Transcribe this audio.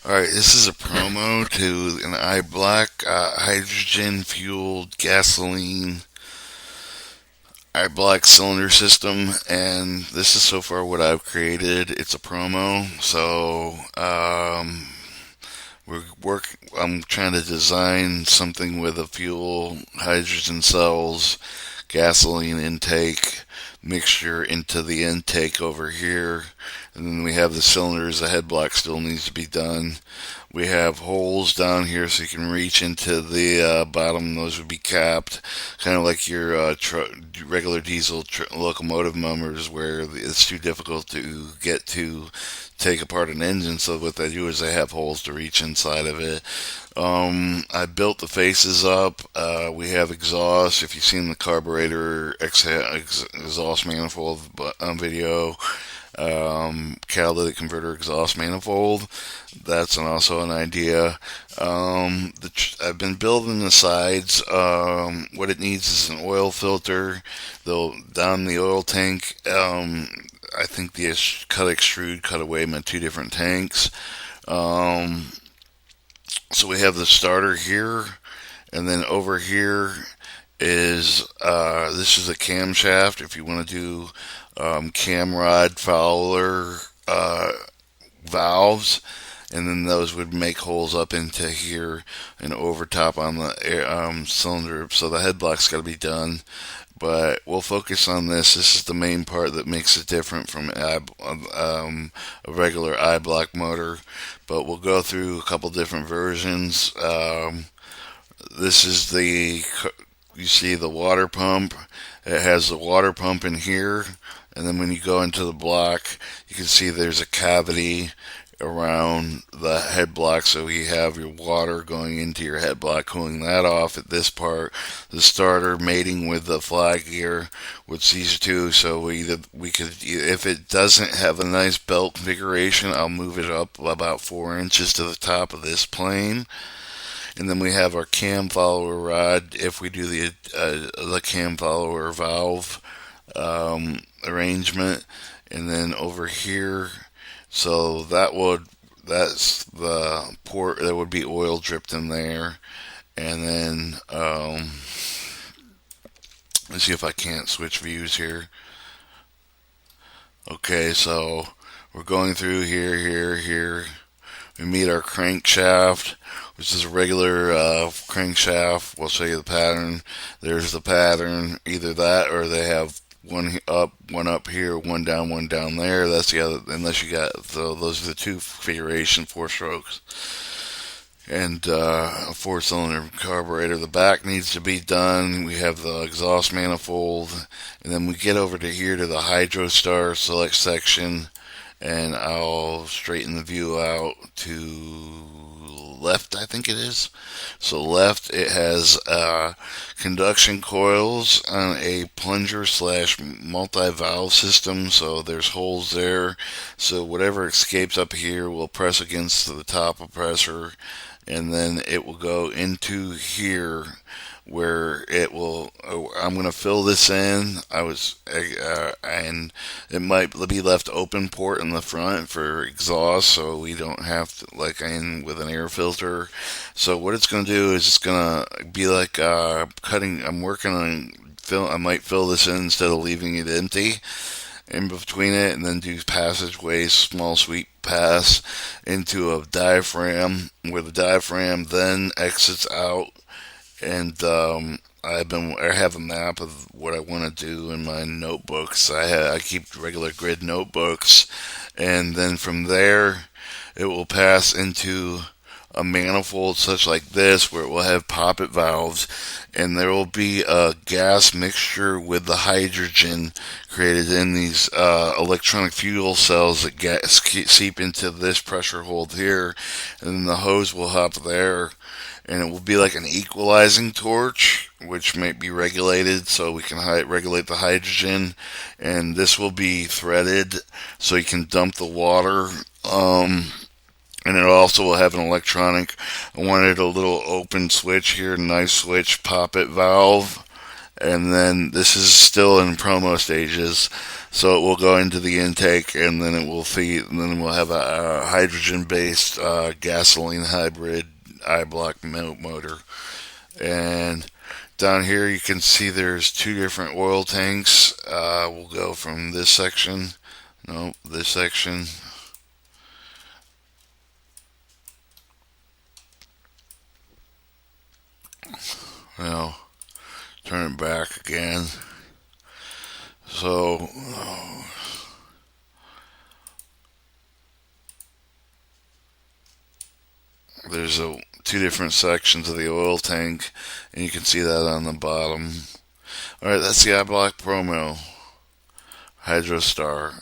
Alright, this is a promo to an Iblock hydrogen fueled gasoline Iblock cylinder system, and this is so far what I've created. It's a promo, so I'm trying to design something with a fuel, hydrogen cells, gasoline intake mixture into the intake over here. And then we have the cylinders. The head block still needs to be done. We have holes down here so you can reach into the bottom. Those would be capped, kind of like your regular diesel locomotive motors, where it's too difficult to get to take apart an engine. So what they do is they have holes to reach inside of it. I built the faces up. We have exhaust. If you've seen the carburetor exhaust manifold video, catalytic converter exhaust manifold, that's also an idea. I've been building the sides. What it needs is an oil filter. Though down the oil tank, I think the cut extrude cut away my two different tanks. Um, so we have the starter here, and then over here is this is a camshaft. If you want to do cam rod Fowler valves, and then those would make holes up into here and over top on the cylinder. So the head block's got to be done, but we'll focus on this. This is the main part that makes it different from a regular eye block motor. But we'll go through a couple different versions. This is you see the water pump. It has the water pump in here, and then when you go into the block, you can see there's a cavity around the head block, so you have your water going into your head block, cooling that off at this part. The starter mating with the fly gear with these two, so we could, if it doesn't have a nice belt configuration, I'll move it up about 4 inches to the top of this plane. And then we have our cam follower rod. If we do the cam follower valve arrangement, and then over here, so that's the port. There would be oil dripped in there, and then let's see if I can't switch views here. Okay, so we're going through here. We meet our crankshaft, which is a regular crankshaft. We'll show you the pattern. There's the pattern, either that or they have one up here, one down there. That's the other, unless you got, so those are the two configuration, 4 strokes. And a 4-cylinder carburetor. The back needs to be done. We have the exhaust manifold. And then we get over to here to the Hydrostar select section, and I'll straighten the view out to left, I think it is. So left, it has conduction coils on a plunger slash multi-valve system, so there's holes there. So whatever escapes up here will press against the top of pressure, and then it will go into here where it will. I'm going to fill this in. And it might be left open port in the front for exhaust, so we don't have to like in with an air filter. So what it's going to do is it's going to be like cutting. I'm working on fill. I might fill this in instead of leaving it empty in between it, and then do passageways, small sweep pass into a diaphragm, where the diaphragm then exits out. And I have a map of what I want to do in my notebooks. I keep regular grid notebooks, and then from there it will pass into a manifold such like this, where it will have poppet valves, and there will be a gas mixture with the hydrogen created in these electronic fuel cells that seep into this pressure hold here, and then the hose will hop there, and it will be like an equalizing torch, which might be regulated so we can regulate the hydrogen, and this will be threaded so you can dump the water. And it also will have an electronic. I wanted a little open switch here, nice switch, pop it valve, And then this is still in promo stages, so it will go into the intake, and then it will feed, and then we'll have a hydrogen-based gasoline hybrid Iblock motor. And down here you can see there's two different oil tanks. We'll go from this section, no, this section. Well, turn it back again. So there's two different sections of the oil tank, and you can see that on the bottom. All right, that's the iBlock Promo Hydrostar.